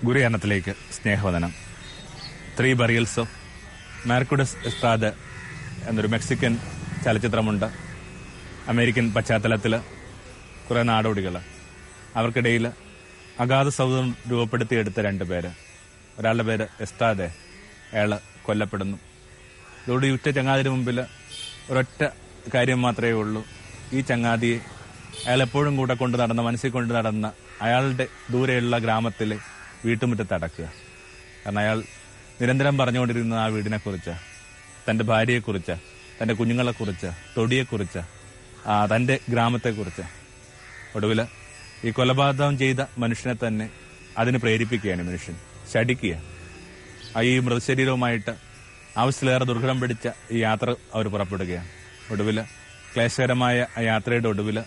ഗുരുയാനത്തിലേക്ക് സ്നേഹവന്ദനം. 3 burials of മെർക്കുഡസ് എസ്ട്രാദ എന്നൊരു Mexican ചലച്ചിത്രമുണ്ട്. American പശ്ചാത്തലത്തിൽ കുറെ നാടോടികൾ, അവർക്കിടയിൽ അഗാധ സൗഹൃദം രൂപപ്പെടുത്തിയെടുത്ത 2 പേര്. ഒരാളുടെ പേര് എസ്ട്രാദെ, അയാൾ കൊല്ലപ്പെടുന്നു. ഇതോട് ഈ ഉറ്റ ചങ്ങാതിന് മുമ്പിൽ ഒരൊറ്റ കാര്യം മാത്രമേ ഉള്ളൂ. ഈ ചങ്ങാതിയെ അയാൾ എപ്പോഴും കൂടെ കൊണ്ട് നടന്ന, മനസ്സിൽ കൊണ്ട് നടന്ന അയാളുടെ ദൂരെയുള്ള ഗ്രാമത്തിലെ വീട്ടുമുറ്റത്ത് അടക്കുക. കാരണം അയാൾ നിരന്തരം പറഞ്ഞുകൊണ്ടിരുന്ന ആ വീടിനെക്കുറിച്ച്, തന്റെ ഭാര്യയെക്കുറിച്ച്, തന്റെ കുഞ്ഞുങ്ങളെക്കുറിച്ച്, തൊടിയെക്കുറിച്ച്, തന്റെ ഗ്രാമത്തെക്കുറിച്ച്. ഒടുവിൽ ഈ കൊലപാതകം ചെയ്ത മനുഷ്യനെ തന്നെ അതിന് പ്രേരിപ്പിക്കുകയാണ് മനുഷ്യൻ, ശടിക്കുക. ഈ മൃതശരീരവുമായിട്ട് ആവശ്യത്തിലേറെ ദുർഘടം പിടിച്ച ഈ യാത്ര അവർ പുറപ്പെടുകയാണ്. ഒടുവിൽ ക്ലേശകരമായ ആ യാത്രയുടെ ഒടുവിൽ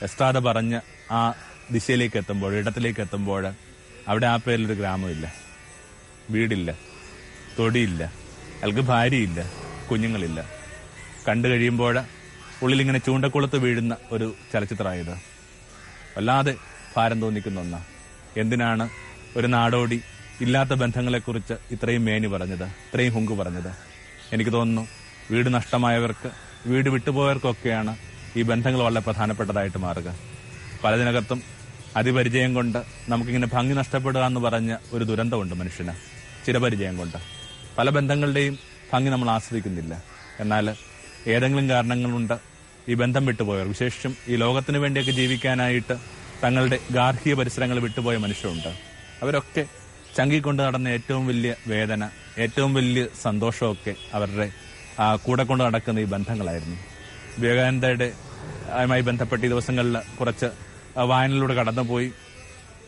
എസ്ട്രാദ പറഞ്ഞ ആ ദിശയിലേക്ക് എത്തുമ്പോൾ, ഇടത്തിലേക്ക് എത്തുമ്പോൾ, അവിടെ ആ പേരിലൊരു ഗ്രാമമില്ല, വീടില്ല, തൊടിയില്ല, അയാൾക്ക് ഭാര്യയില്ല, കുഞ്ഞുങ്ങളില്ല. കണ്ടു കഴിയുമ്പോൾ ഉള്ളിലിങ്ങനെ ചൂണ്ടക്കുളത്ത് വീഴുന്ന ഒരു ചലച്ചിത്രമായത്. വല്ലാതെ ഭാരം തോന്നിക്കുന്ന ഒന്നാ. എന്തിനാണ് ഒരു നാടോടി ഇല്ലാത്ത ബന്ധങ്ങളെക്കുറിച്ച് ഇത്രയും മേനി പറഞ്ഞത്, ഇത്രയും ഹുങ്ക് പറഞ്ഞത്? എനിക്ക് തോന്നുന്നു വീട് നഷ്ടമായവർക്ക്, വീട് വിട്ടുപോയവർക്കൊക്കെയാണ് ഈ ബന്ധങ്ങൾ വളരെ പ്രധാനപ്പെട്ടതായിട്ട് മാറുക. പലതിനകത്തും അതിപരിചയം കൊണ്ട് നമുക്കിങ്ങനെ ഭംഗി നഷ്ടപ്പെടുക എന്ന് പറഞ്ഞ ഒരു ദുരന്തമുണ്ട് മനുഷ്യന്. ചിരപരിചയം കൊണ്ട് പല ബന്ധങ്ങളുടെയും ഭംഗി നമ്മൾ ആസ്വദിക്കുന്നില്ല. എന്നാൽ ഏതെങ്കിലും കാരണങ്ങളുണ്ട് ഈ ബന്ധം വിട്ടുപോയവർ, വിശേഷിച്ചും ഈ ലോകത്തിന് വേണ്ടിയൊക്കെ ജീവിക്കാനായിട്ട് തങ്ങളുടെ ഗാർഹിക പരിസരങ്ങൾ വിട്ടുപോയ മനുഷ്യരുണ്ട്. അവരൊക്കെ ചങ്കിക്കൊണ്ട് നടന്ന ഏറ്റവും വലിയ വേദന, ഏറ്റവും വലിയ സന്തോഷമൊക്കെ അവരുടെ കൂടെ കൊണ്ട് നടക്കുന്ന ഈ ബന്ധങ്ങളായിരുന്നു. വിവേകാനന്ദയുടെ മായി ബന്ധപ്പെട്ട ഈ ദിവസങ്ങളിൽ കുറച്ച് വായനയിലൂടെ കടന്നുപോയി.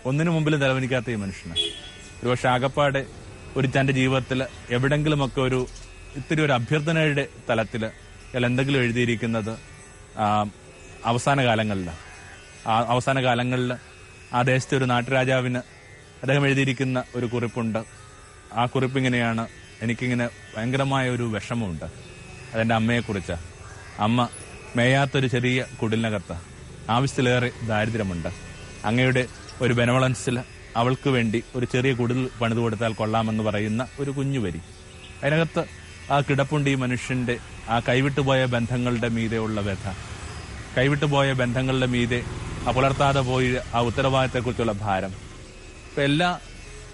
ഒന്നിനു മുമ്പിൽ നിലവനിക്കാത്ത ഈ മനുഷ്യന് ഒരുപക്ഷെ ആകപ്പാടെ തന്റെ ജീവിതത്തിൽ എവിടെങ്കിലുമൊക്കെ ഇത്തിരി ഒരു അഭ്യർത്ഥനയുടെ തലത്തിൽ അയാൾ എന്തെങ്കിലും എഴുതിയിരിക്കുന്നത് അവസാന കാലങ്ങളിൽ ആ ദേശത്തെ ഒരു നാട്ടുരാജാവിന് അദ്ദേഹം എഴുതിയിരിക്കുന്ന ഒരു കുറിപ്പുണ്ട്. ആ കുറിപ്പിങ്ങനെയാണ്: എനിക്കിങ്ങനെ ഭയങ്കരമായ ഒരു വിഷമമുണ്ട്, അതെന്റെ അമ്മയെക്കുറിച്ച്. അമ്മ മേയാത്തൊരു ചെറിയ കുടിലിനകത്ത് ആവശ്യത്തിലേറെ ദാരിദ്ര്യമുണ്ട്. അങ്ങയുടെ ഒരു ബെനവളൻസിൽ അവൾക്ക് വേണ്ടി ഒരു ചെറിയ കുടിൽ പണിതു കൊടുത്താൽ കൊള്ളാമെന്ന് പറയുന്ന ഒരു കുഞ്ഞു വരി. അതിനകത്ത് ആ കിടപ്പുണ്ട് ഈ മനുഷ്യന്റെ ആ കൈവിട്ടുപോയ ബന്ധങ്ങളുടെ മീതെയുള്ള വ്യഥ, കൈവിട്ടുപോയ ബന്ധങ്ങളുടെ മീതെ പുലർത്താതെ പോയി ആ ഉത്തരവാദിത്തത്തെക്കുറിച്ചുള്ള ഭാരം. ഇപ്പൊ എല്ലാ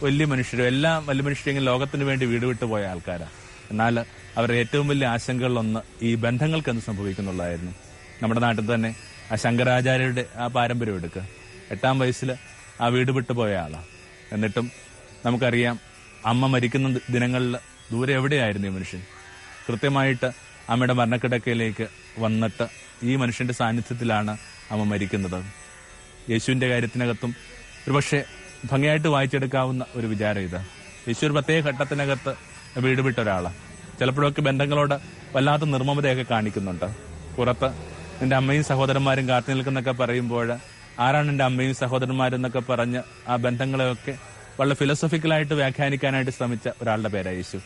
വലിയ മനുഷ്യരെങ്കിലും ലോകത്തിന് വേണ്ടി വീട് വിട്ടുപോയ ആൾക്കാരാണ്. എന്നാൽ അവരുടെ ഏറ്റവും വലിയ ആശങ്കകളിലൊന്ന് ഈ ബന്ധങ്ങൾക്ക് എന്ത് സംഭവിക്കുന്നുള്ളതായിരുന്നു. നമ്മുടെ നാട്ടിൽ തന്നെ ആ ശങ്കരാചാര്യരുടെ ആ പാരമ്പര്യം എടുക്കുക. 8-ാം വയസ്സിൽ ആ വീട് വിട്ടുപോയ ആളാണ്. എന്നിട്ടും നമുക്കറിയാം, അമ്മ മരിക്കുന്ന ദിനങ്ങളിൽ ദൂരെ എവിടെയായിരുന്നു ഈ മനുഷ്യൻ? കൃത്യമായിട്ട് അമ്മയുടെ മരണക്കിടക്കയിലേക്ക് വന്നിട്ട് ഈ മനുഷ്യന്റെ സാന്നിധ്യത്തിലാണ് അമ്മ മരിക്കുന്നത്. യേശുവിന്റെ കാര്യത്തിനകത്തും ഒരുപക്ഷെ ഭംഗിയായിട്ട് വായിച്ചെടുക്കാവുന്ന ഒരു വിചാരം ഇത്. യേശു ഒരു പ്രത്യേക ഘട്ടത്തിനകത്ത് വീട് വിട്ട ഒരാളാണ്. ചിലപ്പോഴൊക്കെ ബന്ധങ്ങളോട് വല്ലാത്ത നിർമ്മമതയൊക്കെ കാണിക്കുന്നുണ്ട്. പുറത്ത് നിന്റെ അമ്മയും സഹോദരന്മാരും കാത്തു നിൽക്കുന്നൊക്കെ പറയുമ്പോൾ ആരാണ് എന്റെ അമ്മയും സഹോദരന്മാരും എന്നൊക്കെ പറഞ്ഞ് ആ ബന്ധങ്ങളെയൊക്കെ വളരെ ഫിലോസഫിക്കലായിട്ട് വ്യാഖ്യാനിക്കാനായിട്ട് ശ്രമിച്ച ഒരാളുടെ പേരാണ് യേശു.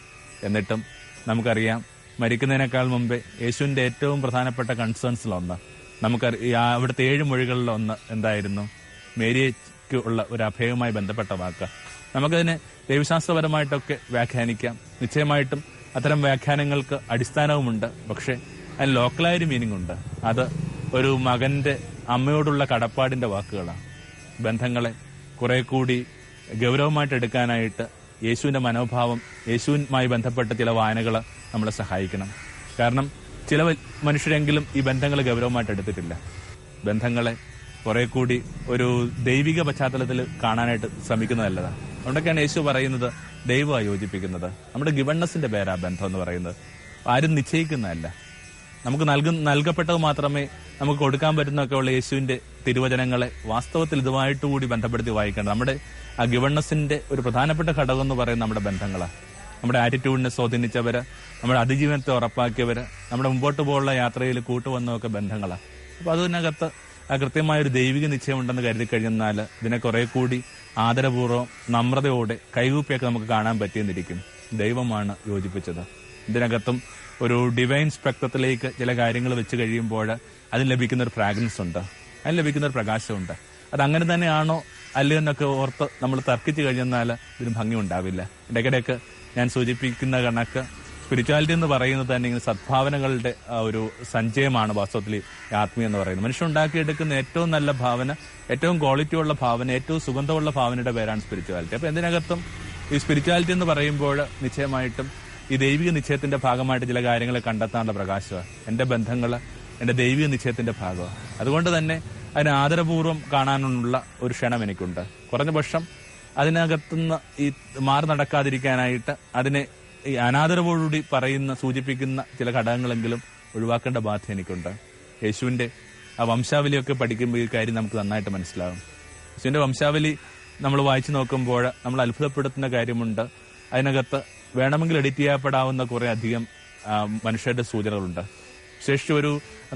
എന്നിട്ടും നമുക്കറിയാം, മരിക്കുന്നതിനേക്കാൾ മുമ്പേ യേശുവിന്റെ ഏറ്റവും പ്രധാനപ്പെട്ട കൺസേൺസിലൊന്ന്, അവിടുത്തെ 7 മൊഴികളിലൊന്ന് എന്തായിരുന്നു? മേരിയയ്ക്ക് ഉള്ള ഒരു അഭയവുമായി ബന്ധപ്പെട്ട വാക്ക്. നമുക്കതിനെ ദൈവശാസ്ത്രപരമായിട്ടൊക്കെ വ്യാഖ്യാനിക്കാം. നിശ്ചയമായിട്ടും അത്തരം വ്യാഖ്യാനങ്ങൾക്ക് അടിസ്ഥാനവുമുണ്ട്. പക്ഷെ അതിന് ലോക്കലായൊരു മീനിങ് ഉണ്ട്. അത് ഒരു മകന്റെ അമ്മയോടുള്ള കടപ്പാടിന്റെ വാക്കുകളാണ്. ബന്ധങ്ങളെ കുറെ കൂടി ഗൗരവമായിട്ട് എടുക്കാനായിട്ട് യേശുവിന്റെ മനോഭാവം, യേശുവുമായി ബന്ധപ്പെട്ട ചില വായനകൾ നമ്മളെ സഹായിക്കണം. കാരണം ചില മനുഷ്യരെങ്കിലും ഈ ബന്ധങ്ങളെ ഗൗരവമായിട്ട് എടുത്തിട്ടില്ല. ബന്ധങ്ങളെ കുറെ കൂടി ഒരു ദൈവിക പശ്ചാത്തലത്തിൽ കാണാനായിട്ട് ശ്രമിക്കുന്നത് നല്ലതാണ്. അതുകൊണ്ടൊക്കെയാണ് യേശു പറയുന്നത് ദൈവമാണ് യോജിപ്പിക്കുന്നത്. നമ്മുടെ ഗിവൺനെസിന്റെ പേരാ ബന്ധം എന്ന് പറയുന്നത്. ആരും നിശ്ചയിക്കുന്നതല്ല. നമുക്ക് നൽകപ്പെട്ടത് മാത്രമേ നമുക്ക് കൊടുക്കാൻ പറ്റുന്നൊക്കെ ഉള്ള യേശുവിന്റെ തിരുവചനങ്ങളെ വാസ്തവത്തിൽ ഇതുമായിട്ടുകൂടി ബന്ധപ്പെടുത്തി വായിക്കേണ്ടത്. നമ്മുടെ ആ ഗിവൺനെസിന്റെ ഒരു പ്രധാനപ്പെട്ട ഘടകം എന്ന് പറയുന്നത് നമ്മുടെ ബന്ധങ്ങളാണ്. നമ്മുടെ ആറ്റിറ്റ്യൂഡിനെ സ്വാധീനിച്ചവര്, നമ്മുടെ അതിജീവനത്തെ ഉറപ്പാക്കിയവര്, നമ്മുടെ മുമ്പോട്ട് പോലുള്ള യാത്രയിൽ കൂട്ടുവന്നതൊക്കെ ബന്ധങ്ങളാണ്. അപ്പൊ അതിനകത്ത് കൃത്യമായൊരു ദൈവിക നിശ്ചയമുണ്ടെന്ന് കരുതി കഴിഞ്ഞാൽ ഇതിനെ കുറെ കൂടി ആദരപൂർവ്വം നമ്രതയോടെ കൈകൂപ്പിയൊക്കെ നമുക്ക് കാണാൻ പറ്റിയെന്നിരിക്കും. ദൈവമാണ് യോജിപ്പിച്ചത്. ഇതിനകത്തും ഒരു ഡിവൈൻ സ്പെക്ട്രത്തിലേക്ക് ചില കാര്യങ്ങൾ വെച്ച് കഴിയുമ്പോൾ അതിന് ലഭിക്കുന്ന ഒരു ഫ്രാഗ്രൻസ് ഉണ്ട്, അതിന് ലഭിക്കുന്ന ഒരു പ്രകാശമുണ്ട്. അത് അങ്ങനെ തന്നെയാണോ അല്ലെന്നൊക്കെ ഓർത്ത് നമ്മൾ തർക്കിച്ചു കഴിഞ്ഞാൽ ഇതിന് ഭംഗി ഉണ്ടാവില്ല. ഇടയ്ക്കിടയ്ക്ക് ഞാൻ സൂചിപ്പിക്കുന്ന കണക്ക് സ്പിരിച്വാലിറ്റി എന്ന് പറയുന്നത് തന്നെ ഇങ്ങനെ സദ്ഭാവനകളുടെ ഒരു സഞ്ചയമാണ് വാസ്തവത്തിൽ ആത്മീയം എന്ന് പറയുന്നത്. മനുഷ്യൻ ഉണ്ടാക്കിയെടുക്കുന്ന ഏറ്റവും നല്ല ഭാവന, ഏറ്റവും ക്വാളിറ്റി ഉള്ള ഭാവന, ഏറ്റവും സുഗന്ധമുള്ള ഭാവനയുടെ പേരാണ് സ്പിരിച്വാലിറ്റി. അപ്പൊ എന്തിനകത്തും ഈ സ്പിരിച്വാലിറ്റി എന്ന് പറയുമ്പോൾ നിശ്ചയമായിട്ടും ഈ ദൈവിക നിശ്ചയത്തിന്റെ ഭാഗമായിട്ട് ചില കാര്യങ്ങൾ കണ്ടെത്താനുള്ള പ്രകാശമാണ്. എന്റെ ബന്ധങ്ങൾ എന്റെ ദൈവിക നിശ്ചയത്തിന്റെ ഭാഗമാണ്. അതുകൊണ്ട് തന്നെ അതിനെ ആദരപൂർവ്വം കാണാനുള്ള ഒരു ക്ഷണം എനിക്കുണ്ട്. കുറഞ്ഞ പക്ഷം അതിനകത്തുനിന്ന് ഈ മാറി നടക്കാതിരിക്കാനായിട്ട് അതിനെ ഈ അനാദരവോടുകൂടി സൂചിപ്പിക്കുന്ന ചില ഘടകങ്ങളെങ്കിലും ഒഴിവാക്കേണ്ട ബാധ്യത എനിക്കുണ്ട്. യേശുവിന്റെ ആ വംശാവലിയൊക്കെ പഠിക്കുമ്പോൾ ഈ കാര്യം നമുക്ക് നന്നായിട്ട് മനസ്സിലാകും. യേശുവിന്റെ വംശാവലി നമ്മൾ വായിച്ചു നോക്കുമ്പോൾ നമ്മൾ അത്ഭുതപ്പെടുത്തുന്ന കാര്യമുണ്ട്. അതിനകത്ത് വേണമെങ്കിൽ എഡിറ്റ് ചെയ്യപ്പെടാവുന്ന കുറെ അധികം മനുഷ്യരുടെ സൂചനകളുണ്ട്. വിശേഷിച്ച് ഒരു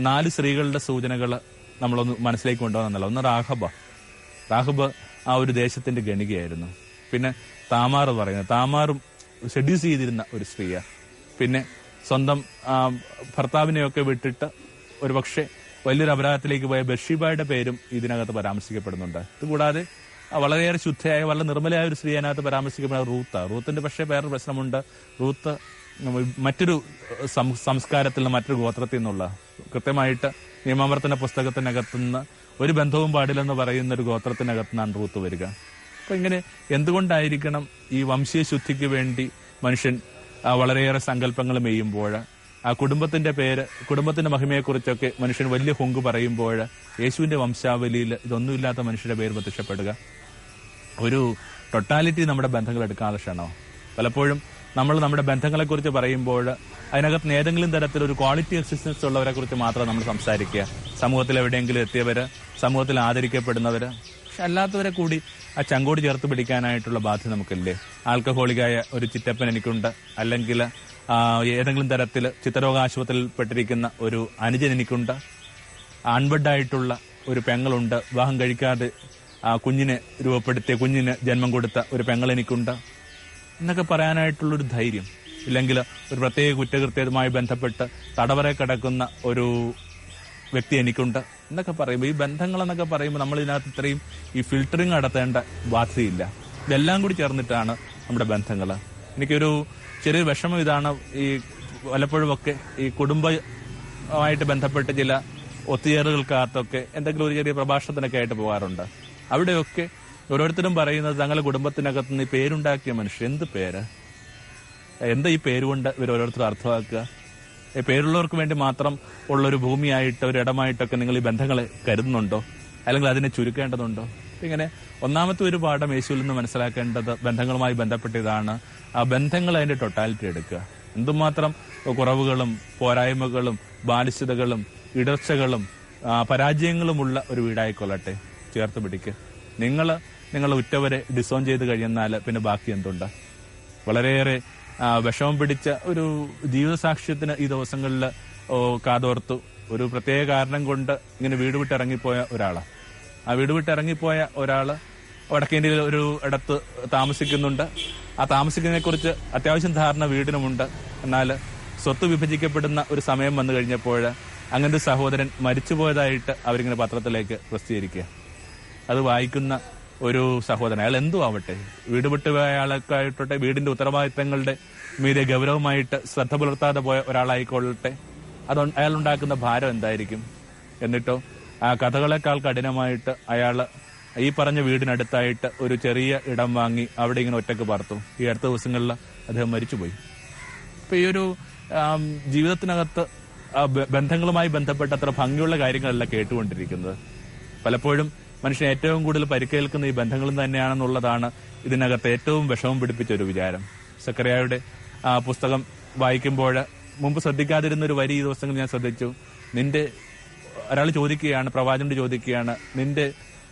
4 സ്ത്രീകളുടെ സൂചനകൾ നമ്മളൊന്ന് മനസ്സിലേക്ക് കൊണ്ടുപോകുന്നല്ല. ഒന്ന് റാഹബ് ആ ഒരു ദേശത്തിന്റെ ഗണികയായിരുന്നു. പിന്നെ താമാർ പറയുന്നത്, താമാറും സെഡ്യൂസ് ചെയ്തിരുന്ന ഒരു സ്ത്രീയാണ്. പിന്നെ സ്വന്തം ഭർത്താവിനെയൊക്കെ വിട്ടിട്ട് ഒരുപക്ഷെ വലിയൊരു അപരാധത്തിലേക്ക് പോയ ബർഷീബയുടെ പേരും ഇതിനകത്ത് പരാമർശിക്കപ്പെടുന്നുണ്ട്. ഇതുകൂടാതെ വളരെയേറെ ശുദ്ധയായ വളരെ നിർമ്മലയായ ഒരു സ്ത്രീ അതിനകത്ത് പരാമർശിക്കപ്പെടുന്ന റൂത്തിന്റെ പക്ഷേ വേറൊരു പ്രശ്നമുണ്ട്. റൂത്ത് മറ്റൊരു സംസ്കാരത്തിൽ നിന്ന്, മറ്റൊരു ഗോത്രത്തിൽ നിന്നുള്ള, കൃത്യമായിട്ട് നിയമാവർത്തന പുസ്തകത്തിനകത്തുനിന്ന് ഒരു ബന്ധവും പാടില്ലെന്ന് പറയുന്ന ഒരു ഗോത്രത്തിനകത്തുനിന്നാണ് റൂത്ത് വരിക. അപ്പൊ ഇങ്ങനെ എന്തുകൊണ്ടായിരിക്കണം ഈ വംശീയ ശുദ്ധിക്ക് വേണ്ടി മനുഷ്യൻ വളരെയേറെ സങ്കല്പങ്ങൾ മെയ്യുമ്പോൾ ആ കുടുംബത്തിന്റെ മഹിമയെക്കുറിച്ചൊക്കെ മനുഷ്യൻ വലിയ ഹുങ്ക് പറയുമ്പോൾ യേശുവിന്റെ വംശാവലിയിൽ ഇതൊന്നുമില്ലാത്ത മനുഷ്യരുടെ പേര് പ്രത്യക്ഷപ്പെടുക? ഒരു ടൊട്ടാലിറ്റി നമ്മുടെ ബന്ധങ്ങൾ എടുക്കാനുള്ള ക്ഷണമാണ്. പലപ്പോഴും നമ്മൾ നമ്മുടെ ബന്ധങ്ങളെക്കുറിച്ച് പറയുമ്പോൾ അതിനകത്ത് ഏതെങ്കിലും തരത്തിലൊരു ക്വാളിറ്റി എക്സിസ്റ്റൻസ് ഉള്ളവരെ കുറിച്ച് മാത്രം നമ്മൾ സംസാരിക്കുക. സമൂഹത്തിൽ എവിടെയെങ്കിലും എത്തിയവര്, സമൂഹത്തിൽ ആദരിക്കപ്പെടുന്നവര്. പക്ഷെ അല്ലാത്തവരെ കൂടി ആ ചങ്കോട് ചേർത്ത് പിടിക്കാനായിട്ടുള്ള ബാധ്യത നമുക്കില്ലേ? ആൽക്കഹോളിക്കായ ഒരു ചിറ്റപ്പൻ എനിക്കുണ്ട്, അല്ലെങ്കിൽ ഏതെങ്കിലും തരത്തിൽ ചിത്തരോഗ ആശുപത്രിയിൽ പെട്ടിരിക്കുന്ന ഒരു അനുജൻ എനിക്കുണ്ട്, അൺബെഡായിട്ടുള്ള ഒരു പെങ്ങളുണ്ട്, വിവാഹം കഴിക്കാതെ കുഞ്ഞിന് ജന്മം കൊടുത്ത ഒരു പെങ്ങൾ എനിക്കുണ്ട് എന്നൊക്കെ പറയാനായിട്ടുള്ളൊരു ധൈര്യം, ഇല്ലെങ്കിൽ ഒരു പ്രത്യേക കുറ്റകൃത്യവുമായി ബന്ധപ്പെട്ട് തടവറ കിടക്കുന്ന ഒരു വ്യക്തി എനിക്കുണ്ട് എന്നൊക്കെ പറയുമ്പോൾ, ഈ ബന്ധങ്ങൾ എന്നൊക്കെ പറയുമ്പോൾ നമ്മൾ ഇതിനകത്ത് ഇത്രയും ഈ ഫിൽറ്ററിങ് നടത്തേണ്ട ബാധ്യതയില്ല. ഇതെല്ലാം കൂടി ചേർന്നിട്ടാണ് നമ്മുടെ ബന്ധങ്ങൾ. എനിക്കൊരു ചെറിയ വിഷമം ഇതാണ്, ഈ പലപ്പോഴുമൊക്കെ ഈ കുടുംബമായിട്ട് ബന്ധപ്പെട്ട് ചില ഒത്തുചേരലുകൾക്കകത്തൊക്കെ എന്തെങ്കിലും ഒരു ചെറിയ പ്രഭാഷണത്തിനൊക്കെ ആയിട്ട് പോകാറുണ്ട്. അവിടെയൊക്കെ ഓരോരുത്തരും പറയുന്നത് തങ്ങളുടെ കുടുംബത്തിനകത്ത് നിന്ന് ഈ പേരുണ്ടാക്കിയ മനുഷ്യർ, എന്ത് പേര്, എന്താ ഈ പേരുകൊണ്ട് ഇവർ ഓരോരുത്തരും അർത്ഥമാക്കുക? പേരുള്ളവർക്ക് വേണ്ടി മാത്രം ഉള്ളൊരു ഭൂമിയായിട്ട്, ഒരു ഇടമായിട്ടൊക്കെ നിങ്ങൾ ഈ ബന്ധങ്ങളെ കരുതുന്നുണ്ടോ? അല്ലെങ്കിൽ അതിനെ ചുരുക്കേണ്ടതുണ്ടോ? ഇങ്ങനെ ഒന്നാമത്തെ ഒരു പാഠം യേശുവിൽ നിന്ന് മനസ്സിലാക്കേണ്ടത് ബന്ധങ്ങളുമായി ബന്ധപ്പെട്ടതാണ്. ആ ബന്ധങ്ങൾ അതിന്റെ ടൊട്ടാലിറ്റി എടുക്കുക. എന്തുമാത്രം കുറവുകളും പോരായ്മകളും ബാലിശതകളും ഇടർച്ചകളും പരാജയങ്ങളുമുള്ള ഒരു വീടായിക്കൊള്ളട്ടെ, ചേർത്ത് പിടിക്കുക. നിങ്ങളെ ഉറ്റവരെ ഡിസോൺ ചെയ്ത് കഴിയുന്നാൽ പിന്നെ ബാക്കി എന്തുണ്ട്? വളരെയേറെ വിഷമം പിടിച്ച ഒരു ജീവിതസാക്ഷ്യത്തിന് ഈ ദിവസങ്ങളിൽ കാതോർത്തു. ഒരു പ്രത്യേക കാരണം കൊണ്ട് ഇങ്ങനെ വീട് വിട്ടിറങ്ങിപ്പോയ ഒരാളാണ്. ആ വീട് വിട്ടിറങ്ങിപ്പോയ ഒരാള് വടക്കേ ഇന്ത്യയിൽ ഒരു ഇടത്ത് താമസിക്കുന്നുണ്ട്. ആ താമസിക്കുന്നതിനെ കുറിച്ച് അത്യാവശ്യം ധാരണ വീടിനുമുണ്ട്. എന്നാൽ സ്വത്ത് വിഭജിക്കപ്പെടുന്ന ഒരു സമയം വന്നു കഴിഞ്ഞപ്പോൾ അങ്ങനത്തെ സഹോദരൻ മരിച്ചുപോയതായിട്ട് അവരിങ്ങനെ പത്രത്തിലേക്ക് പ്രസിദ്ധീകരിക്കുക. അത് വായിക്കുന്ന ഒരു സഹോദരൻ, അയാൾ എന്തു ആവട്ടെ, വീട് വിട്ടുപോയ അയാൾക്കായിട്ടെ, വീടിന്റെ ഉത്തരവാദിത്തങ്ങളുടെ മീതെ ഗൗരവമായിട്ട് ശ്രദ്ധ പുലർത്താതെ പോയ ഒരാളായിക്കൊള്ളട്ടെ, അയാളുണ്ടാക്കുന്ന ഭാരം എന്തായിരിക്കും? എന്നിട്ടോ ആ കഥകളെക്കാൾ കഠിനമായിട്ട് അയാള് ഈ പറഞ്ഞ വീടിനടുത്തായിട്ട് ഒരു ചെറിയ ഇടം വാങ്ങി അവിടെ ഇങ്ങനെ ഒറ്റക്ക് പാർത്തു. ഈ അടുത്ത ദിവസങ്ങളിൽ അദ്ദേഹം മരിച്ചുപോയി. അപ്പൊ ഈ ഒരു ജീവിതത്തിനകത്ത് ബന്ധങ്ങളുമായി ബന്ധപ്പെട്ട അത്ര ഭംഗിയുള്ള കാര്യങ്ങളല്ല കേട്ടുകൊണ്ടിരിക്കുന്നത്. പലപ്പോഴും മനുഷ്യൻ ഏറ്റവും കൂടുതൽ പരിക്കേൽക്കുന്ന ഈ ബന്ധങ്ങളും തന്നെയാണെന്നുള്ളതാണ് ഇതിനകത്ത് ഏറ്റവും വിഷമം പിടിപ്പിച്ച ഒരു വിചാരം. സക്കറിയായുടെ പുസ്തകം വായിക്കുമ്പോൾ മുമ്പ് ശ്രദ്ധിക്കാതിരുന്ന ഒരു വരി ഈ ദിവസങ്ങൾ ഞാൻ ശ്രദ്ധിച്ചു. ഒരാൾ ചോദിക്കുകയാണ്, പ്രവാചകനോട് ചോദിക്കുകയാണ്, നിന്റെ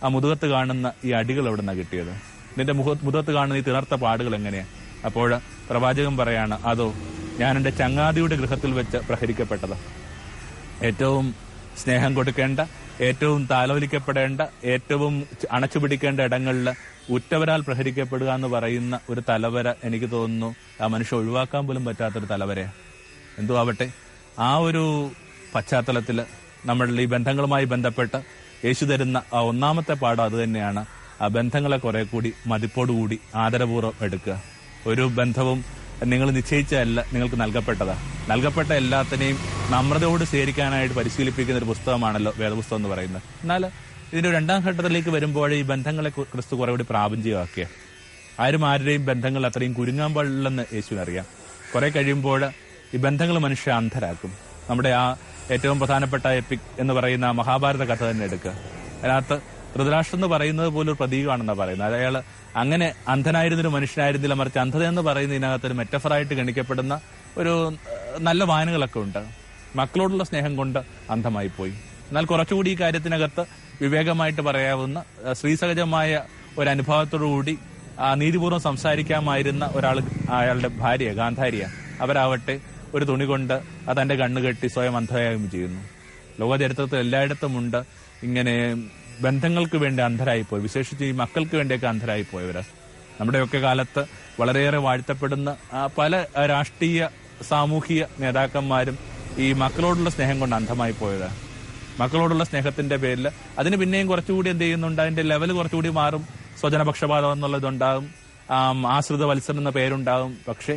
ആ മുതുകത്ത് കാണുന്ന ഈ അടികൾ എവിടെ നിന്നാണ് കിട്ടിയത്? നിന്റെ മുതുകത്ത് കാണുന്ന ഈ തിണർത്ത പാടുകൾ എങ്ങനെയാ? അപ്പോൾ പ്രവാചകൻ പറയാണ്, അതോ ഞാൻ എന്റെ ചങ്ങാതിയുടെ ഗൃഹത്തിൽ വെച്ച് പ്രഹരിക്കപ്പെട്ടത്. ഏറ്റവും സ്നേഹം കൊടുക്കേണ്ട, ഏറ്റവും താലോലിക്കപ്പെടേണ്ട, ഏറ്റവും അണച്ചുപിടിക്കേണ്ട ഇടങ്ങളിൽ ഉറ്റവരാൽ പ്രഹരിക്കപ്പെടുക എന്ന് പറയുന്ന ഒരു തലവര എനിക്ക് തോന്നുന്നു ആ മനുഷ്യ ഒഴിവാക്കാൻ പോലും പറ്റാത്തൊരു തലവരയാണ്. എന്തോ ആവട്ടെ, ആ ഒരു പശ്ചാത്തലത്തിൽ നമ്മളുടെ ഈ ബന്ധങ്ങളുമായി ബന്ധപ്പെട്ട് യേശു തരുന്ന ആ ഒന്നാമത്തെ പാഠം അത് തന്നെയാണ്. ആ ബന്ധങ്ങളെ കുറെ കൂടി മതിപ്പോടുകൂടി ആദരപൂർവ്വം എടുക്കുക. ഒരു ബന്ധവും നിങ്ങൾ നിശ്ചയിച്ചതല്ല, നിങ്ങൾക്ക് നൽകപ്പെട്ട എല്ലാത്തിനെയും നമ്രതയോട് സ്വീകരിക്കാനായിട്ട് പരിശീലിപ്പിക്കുന്ന ഒരു പുസ്തകമാണല്ലോ വേദപുസ്തകം എന്ന് പറയുന്നത്. എന്നാൽ ഇതിന്റെ രണ്ടാം ഘട്ടത്തിലേക്ക് വരുമ്പോൾ ഈ ബന്ധങ്ങളെ ക്രിസ്തു കുറെ കൂടി പ്രാപഞ്ചികമാക്കിയ, ആരുടെയും ബന്ധങ്ങൾ അത്രയും കുരുങ്ങാൻ പാടില്ലെന്ന് യേശുവിനറിയാം. കുറെ കഴിയുമ്പോൾ ഈ ബന്ധങ്ങൾ മനുഷ്യ അന്ധരാക്കും. നമ്മുടെ ആ ഏറ്റവും പ്രധാനപ്പെട്ട എപ്പിക് എന്ന് പറയുന്ന മഹാഭാരത കഥ തന്നെ എടുക്കുക. അതിനകത്ത് ധൃതരാഷ്ട്രം എന്ന് പറയുന്നത് പോലൊരു പ്രതീകമാണെന്നാണ് പറയുന്നത്. അയാൾ അങ്ങനെ അന്ധനായിരുന്നൊരു മനുഷ്യനായിരുന്നില്ല, മറിച്ച് അന്ധത എന്ന് പറയുന്നതിനകത്ത് ഒരു മെറ്റഫറായിട്ട് ഗണിക്കപ്പെടുന്ന ഒരു നല്ല വായനകളൊക്കെ ഉണ്ട്. മക്കളോടുള്ള സ്നേഹം കൊണ്ട് അന്ധമായി പോയി. എന്നാൽ കുറച്ചുകൂടി ഈ കാര്യത്തിനകത്ത് വിവേകമായിട്ട് പറയാവുന്ന സ്ത്രീസഹജമായ ഒരു അനുഭവത്തോടുകൂടി നീതിപൂർവ്വം സംസാരിക്കാമായിരുന്ന ഒരാൾ, അയാളുടെ ഭാര്യ ഗാന്ധാരിയ, അവരാവട്ടെ ഒരു തുണി കൊണ്ട് തന്റെ കണ്ണ് കെട്ടി സ്വയം അന്ധയാകുകയും ചെയ്യുന്നു. ലോകചരിത്രത്തിൽ എല്ലായിടത്തുമുണ്ട് ഇങ്ങനെ ബന്ധങ്ങൾക്ക് വേണ്ടി അന്ധരായിപ്പോയി, വിശേഷിച്ച് ഈ മക്കൾക്ക് വേണ്ടിയൊക്കെ അന്ധരായിപ്പോയവര്. നമ്മുടെയൊക്കെ കാലത്ത് വളരെയേറെ വാഴ്ത്തപ്പെടുന്ന പല രാഷ്ട്രീയ സാമൂഹിക നേതാക്കന്മാരും ഈ മക്കളോടുള്ള സ്നേഹം കൊണ്ട് അന്ധമായി പോയതാണ്. മക്കളോടുള്ള സ്നേഹത്തിന്റെ പേരിൽ അതിന് പിന്നെയും കുറച്ചുകൂടി എന്ത് ചെയ്യുന്നുണ്ട്, അതിന്റെ ലെവൽ കുറച്ചുകൂടി മാറും. സ്വജനപക്ഷപാതം എന്നുള്ളതുണ്ടാകും, ആശ്രിത വത്സരം എന്ന പേരുണ്ടാകും. പക്ഷെ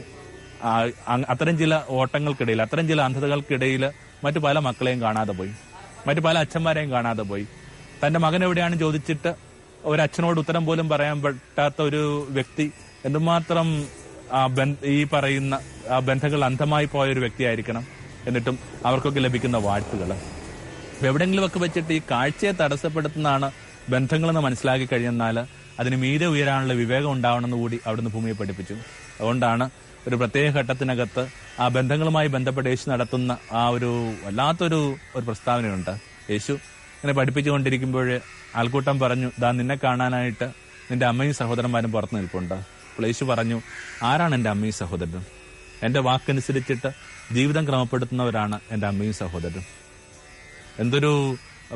അത്തരം ചില ഓട്ടങ്ങൾക്കിടയിൽ, അത്തരം ചില അന്ധതകൾക്കിടയിൽ മറ്റു പല മക്കളെയും കാണാതെ പോയി, മറ്റു പല അച്ഛന്മാരെയും കാണാതെ പോയി. തന്റെ മകൻ എവിടെയാണ് ചോദിച്ചിട്ട് ഒരച്ഛനോട് ഉത്തരം പോലും പറയാൻ പറ്റാത്ത ഒരു വ്യക്തി എന്തുമാത്രം ഈ പറയുന്ന ബന്ധങ്ങൾ അന്ധമായി പോയ ഒരു വ്യക്തിയായിരിക്കണം. എന്നിട്ടും അവർക്കൊക്കെ ലഭിക്കുന്ന വാഴ്ത്തുകൾ എവിടെയെങ്കിലുമൊക്കെ വെച്ചിട്ട് ഈ കാഴ്ചയെ തടസ്സപ്പെടുത്തുന്നതാണ് ബന്ധങ്ങളെന്ന് മനസ്സിലാക്കി കഴിഞ്ഞാൽ അതിന് മീതെ ഉയരാനുള്ള വിവേകം ഉണ്ടാവണമെന്ന് കൂടി അവിടുന്ന് ഭൂമിയെ പഠിപ്പിച്ചു. അതുകൊണ്ടാണ് ഒരു പ്രത്യേക ഘട്ടത്തിനകത്ത് ആ ബന്ധങ്ങളുമായി ബന്ധപ്പെട്ട് യേശു നടത്തുന്ന ആ ഒരു വല്ലാത്തൊരു പ്രസ്താവനയുണ്ട്. യേശു ഇങ്ങനെ പഠിപ്പിച്ചുകൊണ്ടിരിക്കുമ്പോൾ ആൾക്കൂട്ടം പറഞ്ഞു, ദാ നിന്നെ കാണാനായിട്ട് നിന്റെ അമ്മയും സഹോദരന്മാരും പുറത്തു നിൽപ്പുണ്ട്. അപ്പോൾ യേശു പറഞ്ഞു, ആരാണ് എൻ്റെ അമ്മയും സഹോദരനും? എൻ്റെ വാക്കനുസരിച്ചിട്ട് ജീവിതം ക്രമപ്പെടുത്തുന്നവരാണ് എൻ്റെ അമ്മയും സഹോദരനും. എന്തൊരു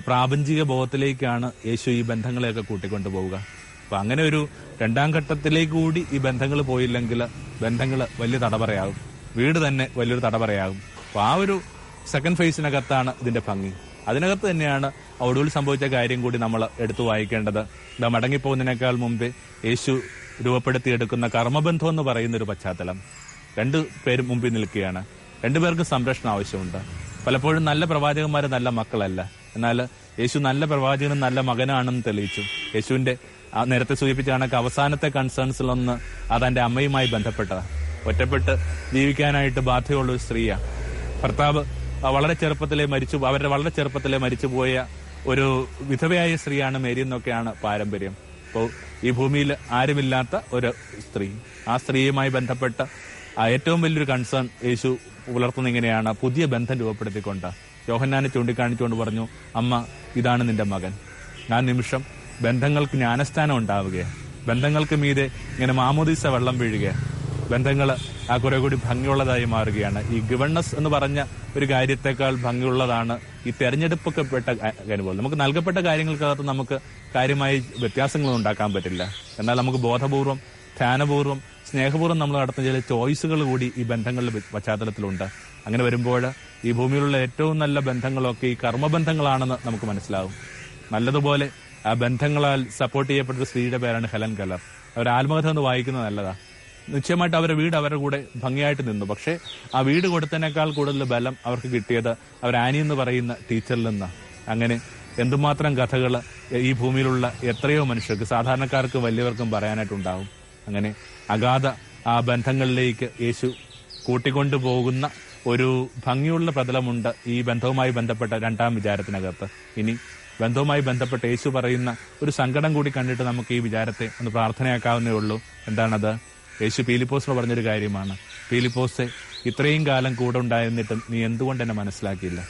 പ്രാപഞ്ചിക ബോധത്തിലേക്കാണ് യേശു ഈ ബന്ധങ്ങളെയൊക്കെ കൂട്ടിക്കൊണ്ടു പോവുക. അപ്പൊ അങ്ങനെ ഒരു രണ്ടാം ഘട്ടത്തിലേക്ക് കൂടി ഈ ബന്ധങ്ങൾ പോയില്ലെങ്കിൽ ബന്ധങ്ങൾ വലിയ തടവറയാകും, വീട് തന്നെ വലിയൊരു തടവറയാകും. അപ്പൊ ആ ഒരു സെക്കൻഡ് ഫേസിനകത്താണ് ഇതിന്റെ ഭംഗി. അതിനകത്ത് തന്നെയാണ് ഒടുവിൽ സംഭവിച്ച കാര്യം കൂടി നമ്മൾ എടുത്തു വായിക്കേണ്ടത്. ഇതാ മടങ്ങിപ്പോകുന്നതിനേക്കാൾ മുമ്പേ യേശു രൂപപ്പെടുത്തിയെടുക്കുന്ന കർമ്മബന്ധം എന്ന് പറയുന്ന ഒരു പശ്ചാത്തലം. രണ്ടു പേരും മുമ്പിൽ നിൽക്കുകയാണ്, രണ്ടുപേർക്കും സംരക്ഷണം ആവശ്യമുണ്ട്. പലപ്പോഴും നല്ല പ്രവാചകന്മാർ നല്ല മക്കളല്ല, എന്നാൽ യേശു നല്ല പ്രവാചകനും നല്ല മകനാണെന്ന് തെളിയിച്ചു. യേശുവിന്റെ നേരത്തെ സൂചിപ്പിച്ച കണക്ക് അവസാനത്തെ കൺസേൺസിലൊന്ന് അതെന്റെ അമ്മയുമായി ബന്ധപ്പെട്ടതാണ്. ഒറ്റപ്പെട്ട് ജീവിക്കാനായിട്ട് ബാധ്യതയുള്ള ഒരു സ്ത്രീയാണ്. ഭർത്താവ് വളരെ ചെറുപ്പത്തിലെ മരിച്ചുപോയ ഒരു വിധവയായ സ്ത്രീയാണ് മേരി എന്നൊക്കെയാണ് പാരമ്പര്യം. അപ്പോൾ ഈ ഭൂമിയിൽ ആരുമില്ലാത്ത ഒരു സ്ത്രീ, ആ സ്ത്രീയുമായി ബന്ധപ്പെട്ട ഏറ്റവും വലിയൊരു കൺസേൺ യേശു പുലർത്തുന്ന ഇങ്ങനെയാണ്, പുതിയ ബന്ധം രൂപപ്പെടുത്തിക്കൊണ്ട് യോഹന്നാനെ ചൂണ്ടിക്കാണിച്ചുകൊണ്ട് പറഞ്ഞു, അമ്മ ഇതാണ് നിന്റെ മകൻ. ആ നിമിഷം ബന്ധങ്ങൾക്ക് ജ്ഞാനസ്ഥാനം ഉണ്ടാവുകയാണ്, ബന്ധങ്ങൾക്ക് മീതെ ഇങ്ങനെ മാമോദീസ വെള്ളം വീഴുകയാണ്, ബന്ധങ്ങൾ ആ കുറെ കൂടി ഭംഗിയുള്ളതായി മാറുകയാണ്. ഈ ഗിവൺനെസ് എന്ന് പറഞ്ഞ ഒരു കാര്യത്തെക്കാൾ ഭംഗിയുള്ളതാണ് ഈ തെരഞ്ഞെടുപ്പൊക്കെ പെട്ട അനുഭവം. നമുക്ക് നൽകപ്പെട്ട കാര്യങ്ങൾക്കകത്ത് നമുക്ക് കാര്യമായി വ്യത്യാസങ്ങളൊന്നും ഉണ്ടാക്കാൻ പറ്റില്ല. എന്നാൽ നമുക്ക് ബോധപൂർവം, ധ്യാനപൂർവ്വം, സ്നേഹപൂർവ്വം നമ്മൾ നടത്തുന്ന ചില ചോയ്സുകൾ കൂടി ഈ ബന്ധങ്ങളുടെ പശ്ചാത്തലത്തിലുണ്ട്. അങ്ങനെ വരുമ്പോൾ ഈ ഭൂമിയിലുള്ള ഏറ്റവും നല്ല ബന്ധങ്ങളൊക്കെ ഈ കർമ്മബന്ധങ്ങളാണെന്ന് നമുക്ക് മനസ്സിലാവും. നല്ലതുപോലെ ആ ബന്ധങ്ങളാൽ സപ്പോർട്ട് ചെയ്യപ്പെട്ട ഒരു സ്ത്രീയുടെ പേരാണ് ഹെലൻ കെല്ലർ. അവർ ആത്മകഥ എന്ന് വായിക്കുന്നത് നല്ലതാ. നിശ്ചയമായിട്ട് അവരുടെ വീട് അവരുടെ കൂടെ ഭംഗിയായിട്ട് നിന്നു. പക്ഷെ ആ വീട് കൊടുത്തതിനേക്കാൾ കൂടുതൽ ബലം അവർക്ക് കിട്ടിയത് അവർ ആനി എന്ന് പറയുന്ന ടീച്ചറിൽ നിന്നാണ്. അങ്ങനെ എന്തുമാത്രം കഥകൾ ഈ ഭൂമിയിലുള്ള എത്രയോ മനുഷ്യർക്ക്, സാധാരണക്കാർക്ക് വലിയവർക്കും പറയാനായിട്ടുണ്ടാവും. അങ്ങനെ അഗാധ ആ ബന്ധങ്ങളിലേക്ക് യേശു കൂട്ടിക്കൊണ്ടു പോകുന്ന ഒരു ഭംഗിയുള്ള പ്രതലമുണ്ട് ഈ ബന്ധവുമായി ബന്ധപ്പെട്ട രണ്ടാം വിചാരത്തിനകത്ത്. ഇനി ബന്ധവുമായി ബന്ധപ്പെട്ട് യേശു പറയുന്ന ഒരു സങ്കടം കൂടി കണ്ടിട്ട് നമുക്ക് ഈ വിചാരത്തെ ഒന്ന് പ്രാർത്ഥനയാക്കാവുന്നേ ഉള്ളൂ. എന്താണത്? യേശു പീലിപ്പോസിനോട് പറഞ്ഞൊരു കാര്യമാണ്. പീലിപ്പോസെ, ഇത്രയും കാലം കൂടെ ഉണ്ടായിരുന്നിട്ടും നീ എന്തുകൊണ്ട് എന്നെ മനസ്സിലാക്കിയില്ല?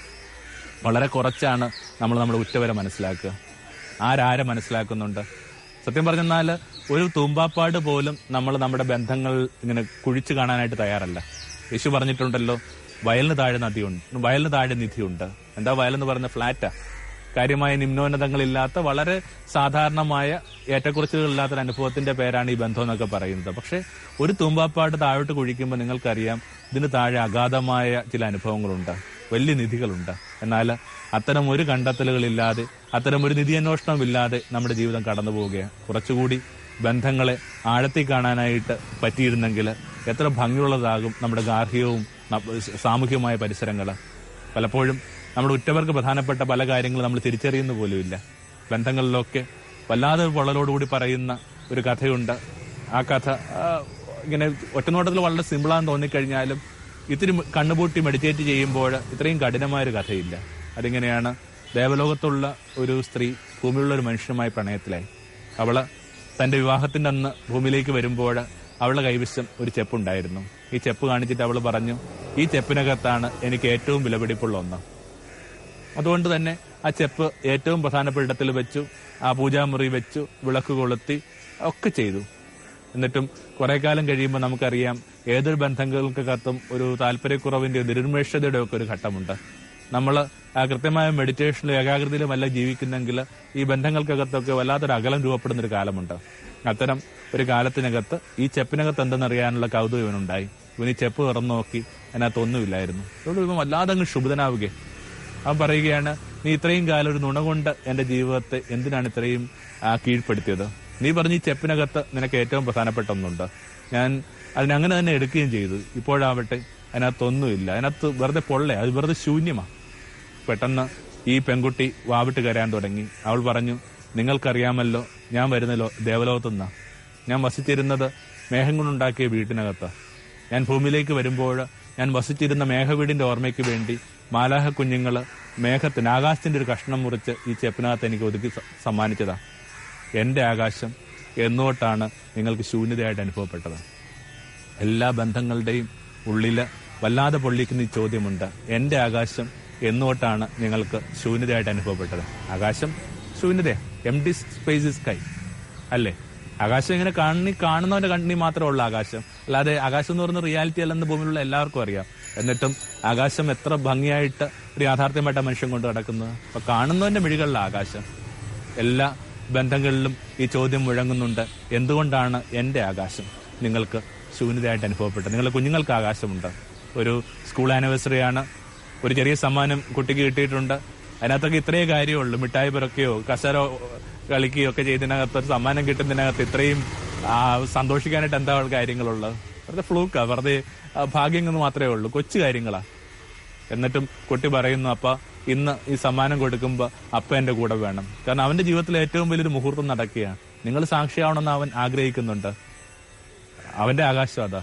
വളരെ കുറച്ചാണ് നമ്മൾ നമ്മുടെ ഉറ്റവരെ മനസ്സിലാക്കുക. ആരാരെ മനസ്സിലാക്കുന്നുണ്ട്? സത്യം പറഞ്ഞാൽ ഒരു തൂമ്പാപ്പാട് പോലും നമ്മൾ നമ്മുടെ ബന്ധങ്ങൾ ഇങ്ങനെ കുഴിച്ചു കാണാനായിട്ട് തയ്യാറല്ല. യേശു പറഞ്ഞിട്ടുണ്ടല്ലോ, വയലിന് താഴെ നിധിയുണ്ട്. എന്താ വയലെന്ന് പറഞ്ഞ? ഫ്ലാറ്റാ. കാര്യമായ നിമ്നോന്നതങ്ങളില്ലാത്ത വളരെ സാധാരണമായ ഏറ്റക്കുറച്ചുകളില്ലാത്തൊരു അനുഭവത്തിന്റെ പേരാണ് ഈ ബന്ധം എന്നൊക്കെ പറയുന്നത്. പക്ഷെ ഒരു തൂമ്പാപ്പാട് താഴോട്ട് കുഴിക്കുമ്പോൾ നിങ്ങൾക്കറിയാം ഇതിന് താഴെ അഗാധമായ ചില അനുഭവങ്ങളുണ്ട്. വലിയ നിധികളുണ്ട്. എന്നാൽ അത്തരം ഒരു കണ്ടെത്തലുകളില്ലാതെ, അത്തരം ഒരു നിധി അന്വേഷണമില്ലാതെ നമ്മുടെ ജീവിതം കടന്നു പോവുകയാണ്. കുറച്ചുകൂടി ബന്ധങ്ങളെ ആഴത്തിൽ കാണാനായിട്ട് പറ്റിയിരുന്നെങ്കിൽ എത്ര ഭംഗിയുള്ളതാകും നമ്മുടെ ഗാർഹികവും സാമൂഹികമായ പരിസരങ്ങൾ. പലപ്പോഴും നമ്മുടെ ഉറ്റവർക്ക് പ്രധാനപ്പെട്ട പല കാര്യങ്ങളും നമ്മൾ തിരിച്ചറിയുന്ന പോലുമില്ല. ബന്ധങ്ങളിലൊക്കെ വല്ലാതെ പൊള്ളലോടുകൂടി പറയുന്ന ഒരു കഥയുണ്ട്. ആ കഥ ഇങ്ങനെ ഒറ്റനോട്ടത്തിൽ വളരെ സിമ്പിളാന്ന് തോന്നിക്കഴിഞ്ഞാലും ഇത്തിരി കണ്ണുപൂട്ടി മെഡിറ്റേറ്റ് ചെയ്യുമ്പോൾ ഇത്രയും കഠിനമായൊരു കഥയില്ല. അതിങ്ങനെയാണ്, ദേവലോകത്തുള്ള ഒരു സ്ത്രീ ഭൂമിയിലുള്ള ഒരു മനുഷ്യനുമായി പ്രണയത്തിലായി. അവള് തന്റെ വിവാഹത്തിന്റെ അന്ന് ഭൂമിയിലേക്ക് വരുമ്പോൾ അവളുടെ കൈവശം ഒരു ചെപ്പുണ്ടായിരുന്നു. ഈ ചെപ്പ് കാണിച്ചിട്ട് അവൾ പറഞ്ഞു, ഈ ചെപ്പിനകത്താണ് എനിക്ക് ഏറ്റവും വിലപിടിപ്പുള്ള ഒന്ന്. അതുകൊണ്ട് തന്നെ ആ ചെപ്പ് ഏറ്റവും പ്രധാനപ്പെട്ട ഇടത്തിൽ വെച്ചു, ആ പൂജാമുറി വെച്ചു, വിളക്ക് കൊളുത്തി ഒക്കെ ചെയ്തു. എന്നിട്ടും കുറെ കാലം കഴിയുമ്പോൾ നമുക്കറിയാം, ഏതൊരു ബന്ധങ്ങൾക്കകത്തും ഒരു താല്പര്യക്കുറവിന്റെ നിരുന്മേഷതയുടെ ഒക്കെ ഒരു ഘട്ടമുണ്ട്. നമ്മൾ കൃത്യമായ മെഡിറ്റേഷനിലും ഏകാഗ്രതയിലും അല്ല ജീവിക്കുന്നെങ്കിൽ ഈ ബന്ധങ്ങൾക്കകത്തൊക്കെ വല്ലാത്തൊരു അകലം രൂപപ്പെടുന്ന ഒരു കാലമുണ്ട്. അത്തരം ഒരു കാലത്തിനകത്ത് ഈ ചെപ്പിനകത്ത് എന്തെന്നറിയാനുള്ള കൗതുകം ഇവനുണ്ടായി. ഇവന് ഈ ചെപ്പ് തുറന്നു നോക്കി, അതിനകത്തൊന്നുമില്ലായിരുന്നു. അതുകൊണ്ട് ഇവൻ വല്ലാതെ അങ്ങ് ക്ഷുഭിതനാവുകയെ. അവൻ പറയുകയാണ്, നീ ഇത്രയും കാലം ഒരു നുണ കൊണ്ട് എന്റെ ജീവിതത്തെ എന്തിനാണ് ഇത്രയും കീഴ്പ്പെടുത്തിയത്? നീ പറഞ്ഞ ഈ ചെപ്പിനകത്ത് നിനക്ക് ഏറ്റവും പ്രധാനപ്പെട്ട ഒന്നുണ്ട്. ഞാൻ അതിനങ്ങനെ തന്നെ എടുക്കുകയും ചെയ്തു. ഇപ്പോഴാവട്ടെ അതിനകത്തൊന്നുമില്ല. അതിനകത്ത് വെറുതെ പൊള്ളേ, അത് വെറുതെ ശൂന്യമാണ്. പെട്ടെന്ന് ഈ പെൺകുട്ടി വാവിട്ട് കരയാൻ തുടങ്ങി. അവൾ പറഞ്ഞു, നിങ്ങൾക്കറിയാമല്ലോ, ഞാൻ വരുന്നല്ലോ ദേവലോകത്തുനിന്നാ. ഞാൻ വസിച്ചിരുന്നത് മേഘം കൊണ്ടുണ്ടാക്കിയ വീട്ടിനകത്ത്. ഞാൻ ഭൂമിയിലേക്ക് വരുമ്പോൾ ഞാൻ വസിച്ചിരുന്ന മേഘവീടിന്റെ ഓർമ്മയ്ക്ക് വേണ്ടി മാലാഹ കുഞ്ഞുങ്ങള് മേഘത്തിന്, ആകാശത്തിന്റെ ഒരു കഷ്ണം മുറിച്ച് ഈ ചെപ്പിനകത്ത് എനിക്ക് ഒതുക്കി സമ്മാനിച്ചതാ. എന്റെ ആകാശം എന്നോട്ടാണ് നിങ്ങൾക്ക് ശൂന്യതയായിട്ട് അനുഭവപ്പെട്ടത്. എല്ലാ ബന്ധങ്ങളുടെയും ഉള്ളില് വല്ലാതെ പൊള്ളിക്കുന്ന ഈ ചോദ്യമുണ്ട്, എന്റെ ആകാശം എന്നോട്ടാണ് നിങ്ങൾക്ക് ശൂന്യതയായിട്ട് അനുഭവപ്പെട്ടത്? ആകാശം ശൂന്യതയാ, എംപ്റ്റി സ്പേസ് സ്കൈ അല്ലേ? ആകാശം ഇങ്ങനെ കാണുന്നവന്റെ കണ്ണി മാത്രമുള്ള ആകാശം, അല്ലാതെ ആകാശം എന്ന് പറയുന്ന റിയാലിറ്റി അല്ലെന്ന് ഭൂമിയിലുള്ള എല്ലാവർക്കും അറിയാം. എന്നിട്ടും ആകാശം എത്ര ഭംഗിയായിട്ട് ഒരു യാഥാർത്ഥ്യമായിട്ട് മനുഷ്യൻ കൊണ്ട് നടക്കുന്നത്. അപ്പൊ കാണുന്നവന്റെ മിഴികളിലെ ആകാശം. എല്ലാ ബന്ധങ്ങളിലും ഈ ചോദ്യം മുഴങ്ങുന്നുണ്ട്, എന്തുകൊണ്ടാണ് എന്റെ ആകാശം നിങ്ങൾക്ക് ശൂന്യതയായിട്ട് അനുഭവപ്പെട്ടത്? നിങ്ങളുടെ കുഞ്ഞുങ്ങൾക്ക് ആകാശമുണ്ട്. ഒരു സ്കൂൾ ആനിവേഴ്സറിയാണ്, ഒരു ചെറിയ സമ്മാനം കുട്ടിക്ക് കിട്ടിയിട്ടുണ്ട്. അതിനകത്തൊക്കെ ഇത്രയേ കാര്യമുള്ളൂ. മിഠായി പിറക്കുകയോ കസരോ കളിക്കുകയോ ഒക്കെ ചെയ്തതിനകത്ത്, ഒരു സമ്മാനം കിട്ടുന്നതിനകത്ത് ഇത്രയും സന്തോഷിക്കാനായിട്ട് എന്താ കാര്യങ്ങളുള്ളത്? വെറുതെ ഫ്ലൂക്കാ, വെറുതെ ഭാഗ്യം എന്ന് മാത്രമേ ഉള്ളൂ, കൊച്ചു കാര്യങ്ങളാ. എന്നിട്ടും കുട്ടി പറയുന്നു, അപ്പ ഇന്ന് ഈ സമ്മാനം കൊടുക്കുമ്പോ അപ്പ എന്റെ കൂടെ വേണം. കാരണം അവന്റെ ജീവിതത്തിൽ ഏറ്റവും വലിയൊരു മുഹൂർത്തം നടക്കുകയാണ്. നിങ്ങൾ സാക്ഷിയാവണമെന്ന് അവൻ ആഗ്രഹിക്കുന്നുണ്ട്. അവന്റെ ആകാശം അതാ.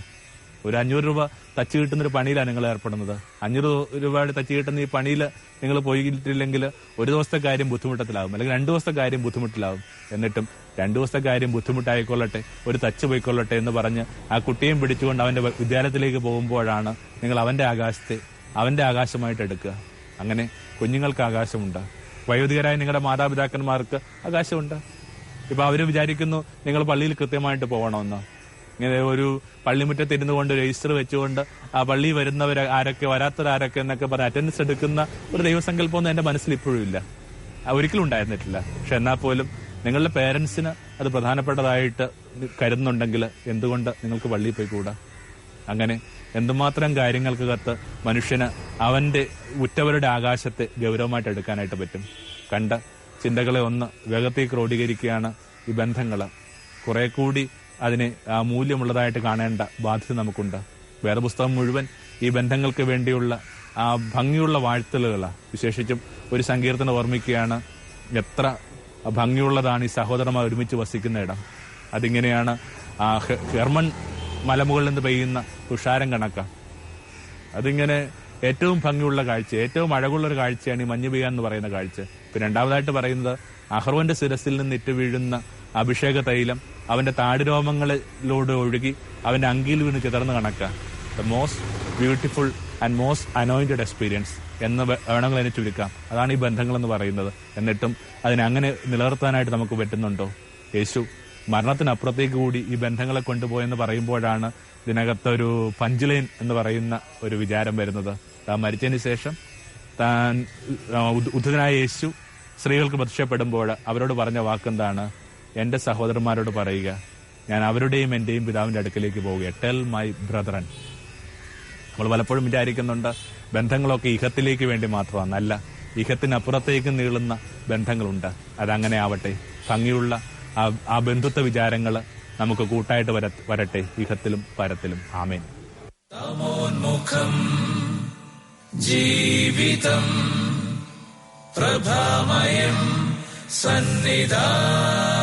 ഒരു 500 രൂപ തച്ച് കിട്ടുന്നൊരു പണിയിലാണ് നിങ്ങൾ ഏർപ്പെടുന്നത്. 500 രൂപയുടെ തച്ച് കിട്ടുന്ന ഈ പണിയിൽ നിങ്ങൾ പോയിട്ടില്ലെങ്കിൽ ഒരു ദിവസത്തെ കാര്യം ബുദ്ധിമുട്ടത്തിലാവും, അല്ലെങ്കിൽ 2 ദിവസത്തെ കാര്യം ബുദ്ധിമുട്ടിലാവും. എന്നിട്ടും 2 ദിവസത്തെ കാര്യം ബുദ്ധിമുട്ടായിക്കൊള്ളട്ടെ, ഒരു തച്ച് പോയിക്കൊള്ളട്ടെ എന്ന് പറഞ്ഞ് ആ കുട്ടിയെയും പിടിച്ചുകൊണ്ട് അവന്റെ വിദ്യാലയത്തിലേക്ക് പോകുമ്പോഴാണ് നിങ്ങൾ അവന്റെ ആകാശത്തെ അവന്റെ ആകാശമായിട്ട് എടുക്കുക. അങ്ങനെ കുഞ്ഞുങ്ങൾക്ക് ആകാശമുണ്ട്. വയോധികരായ നിങ്ങളുടെ മാതാപിതാക്കന്മാർക്ക് ആകാശമുണ്ട്. ഇപ്പൊ അവര് വിചാരിക്കുന്നു നിങ്ങൾ പള്ളിയിൽ കൃത്യമായിട്ട് പോകണമെന്ന്. ഇങ്ങനെ ഒരു പള്ളിമുറ്റത്ത് ഇരുന്നു കൊണ്ട് രജിസ്റ്റർ വെച്ചുകൊണ്ട് ആ പള്ളി വരുന്നവർ ആരൊക്കെ, വരാത്തവരാരൊക്കെ എന്നൊക്കെ പറഞ്ഞ് അറ്റൻഡൻസ് എടുക്കുന്ന ഒരു ദൈവസങ്കല്പമൊന്നും എന്റെ മനസ്സിൽ ഇപ്പോഴും ഇല്ല, ഒരിക്കലും ഉണ്ടായിരുന്നിട്ടില്ല. പക്ഷെ എന്നാൽ പോലും നിങ്ങളുടെ പേരൻസിന് അത് പ്രധാനപ്പെട്ടതായിട്ട് കരുതുന്നുണ്ടെങ്കിൽ എന്തുകൊണ്ട് നിങ്ങൾക്ക് പള്ളിയിൽ പോയിക്കൂടാ? അങ്ങനെ എന്തുമാത്രം കാര്യങ്ങൾക്കകത്ത് മനുഷ്യന് അവന്റെ ഉറ്റവരുടെ ആകാശത്തെ ഗൗരവമായിട്ട് എടുക്കാനായിട്ട് പറ്റും. കണ്ട ചിന്തകളെ ഒന്ന് വേഗത്തേക്ക് ക്രോഡീകരിക്കുകയാണ് ഈ ബന്ധങ്ങള്. കുറെ കൂടി അതിനെ മൂല്യമുള്ളതായിട്ട് കാണേണ്ട ബാധ്യത നമുക്കുണ്ട്. വേദപുസ്തകം മുഴുവൻ ഈ ബന്ധങ്ങൾക്ക് വേണ്ടിയുള്ള ഭംഗിയുള്ള വാഴ്ത്തലുകളാണ്. വിശേഷിച്ചും ഒരു സങ്കീർത്തനം ഓർമ്മിക്കുകയാണ്, എത്ര ഭംഗിയുള്ളതാണ് ഈ സഹോദരന്മാർ ഒരുമിച്ച് വസിക്കുന്ന ഇടം. അതിങ്ങനെയാണ് ഹെർമൺ മലമുകളിൽ നിന്ന് പെയ്യുന്ന തുഷാരം കണക്കാണ്. അതിങ്ങനെ ഏറ്റവും ഭംഗിയുള്ള കാഴ്ച, ഏറ്റവും അഴകുള്ള ഒരു കാഴ്ചയാണ് ഈ മഞ്ഞ് പെയ്യാൻ എന്ന് പറയുന്ന കാഴ്ച. പിന്നെ രണ്ടാമതായിട്ട് പറയുന്നത് അഹ്റോന്റെ ശിരസിൽ നിന്ന് ഇറ്റ് വീഴുന്ന അഭിഷേക തൈലം അവന്റെ താടിരോമങ്ങളിലൂടെ ഒഴുകി അവന്റെ അങ്കിയിൽ വീണ് ചിതർന്ന് കണക്കാം. The most beautiful and most anointed experience എന്ന് വേണമെങ്കിൽ അതിനെ ചുരുക്കാം. അതാണ് ഈ ബന്ധങ്ങൾ എന്ന് പറയുന്നത്. എന്നിട്ടും അതിനെ അങ്ങനെ നിലനിർത്താനായിട്ട് നമുക്ക് പറ്റുന്നുണ്ടോ? യേശു മരണത്തിനപ്പുറത്തേക്ക് കൂടി ഈ ബന്ധങ്ങളെ കൊണ്ടുപോയെന്ന് പറയുമ്പോഴാണ് ഇതിനകത്തൊരു പഞ്ച് ലൈൻ എന്ന് പറയുന്ന ഒരു വിചാരം വരുന്നത്. താൻ മരിച്ചതിന് ശേഷം താൻ ഉദ്ധിതനായ യേശു സ്ത്രീകൾക്ക് പ്രത്യക്ഷപ്പെടുമ്പോൾ അവരോട് പറഞ്ഞ വാക്കെന്താണ്? എന്റെ സഹോദരന്മാരോട് പറയുക, ഞാൻ അവരുടെയും എന്റെയും പിതാവിന്റെ അടുക്കലേക്ക് പോവുക. Tell my brethren. നമ്മൾ പലപ്പോഴും വിചാരിക്കുന്നുണ്ട് ബന്ധങ്ങളൊക്കെ ഇഹത്തിലേക്ക് വേണ്ടി മാത്രമാണ്, നല്ല ഇഹത്തിനപ്പുറത്തേക്ക് നീളുന്ന ബന്ധങ്ങളുണ്ട്. അതങ്ങനെ ആവട്ടെ. ഭംഗിയുള്ള ആ ബന്ധുത്വ വിചാരങ്ങൾ നമുക്ക് കൂട്ടായിട്ട് വരട്ടെ ഇഹത്തിലും പരത്തിലും. ആമേൻ. തമോന്മുഖം ജീവിതം പ്രഭാമയം സന്നിധാനം